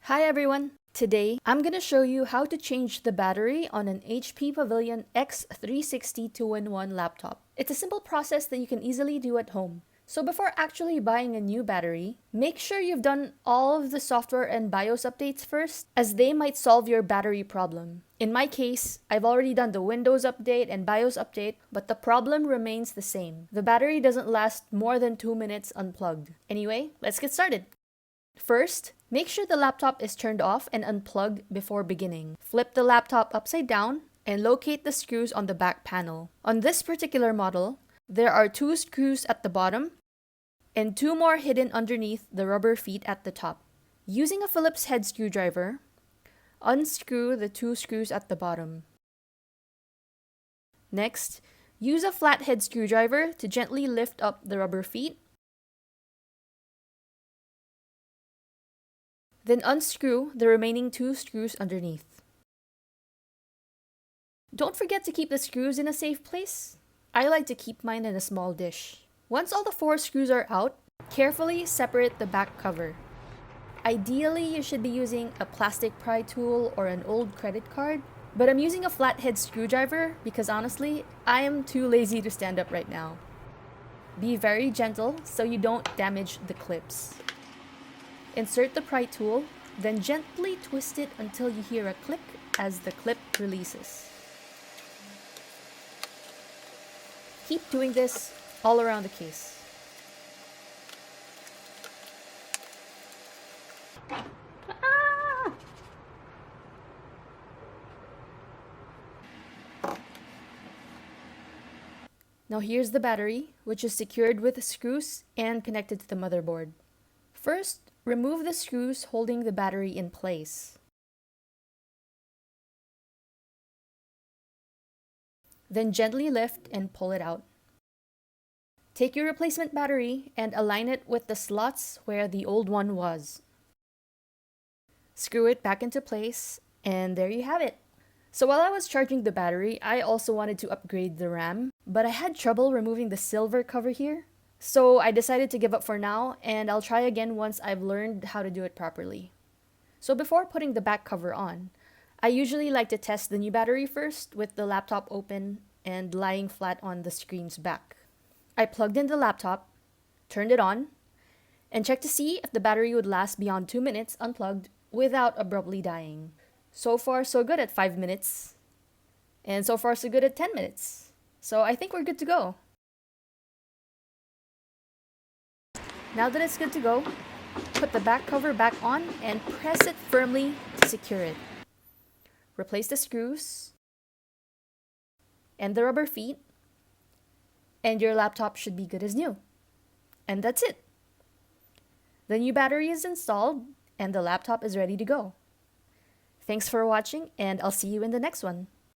Hi everyone! Today, I'm gonna show you how to change the battery on an HP Pavilion x360 2-in-1 laptop. It's a simple process that you can easily do at home. So before actually buying a new battery, make sure you've done all of the software and BIOS updates first, as they might solve your battery problem. In my case, I've already done the Windows update and BIOS update, but the problem remains the same. The battery doesn't last more than 2 minutes unplugged. Anyway, let's get started. First, make sure the laptop is turned off and unplugged before beginning. Flip the laptop upside down and locate the screws on the back panel. On this particular model, there are 2 screws at the bottom and 2 more hidden underneath the rubber feet at the top. Using a Phillips head screwdriver, unscrew the 2 screws at the bottom. Next, use a flathead screwdriver to gently lift up the rubber feet. Then unscrew the remaining 2 screws underneath. Don't forget to keep the screws in a safe place. I like to keep mine in a small dish. Once all the 4 screws are out, carefully separate the back cover. Ideally, you should be using a plastic pry tool or an old credit card, but I'm using a flathead screwdriver because honestly, I am too lazy to stand up right now. Be very gentle so you don't damage the clips. Insert the pry tool, then gently twist it until you hear a click as the clip releases. Keep doing this all around the case. Now here's the battery, which is secured with screws and connected to the motherboard. First, remove the screws holding the battery in place. Then gently lift and pull it out. Take your replacement battery and align it with the slots where the old one was. Screw it back into place, and there you have it. So while I was charging the battery, I also wanted to upgrade the RAM, but I had trouble removing the silver cover here. So I decided to give up for now, and I'll try again once I've learned how to do it properly. So before putting the back cover on, I usually like to test the new battery first with the laptop open and lying flat on the screen's back. I plugged in the laptop, turned it on, and checked to see if the battery would last beyond 2 minutes unplugged without abruptly dying. So far so good at 5 minutes, and so far so good at 10 minutes. So I think we're good to go. Now that it's good to go, put the back cover back on and press it firmly to secure it. Replace the screws and the rubber feet, and your laptop should be good as new. And that's it. The new battery is installed and the laptop is ready to go. Thanks for watching, and I'll see you in the next one.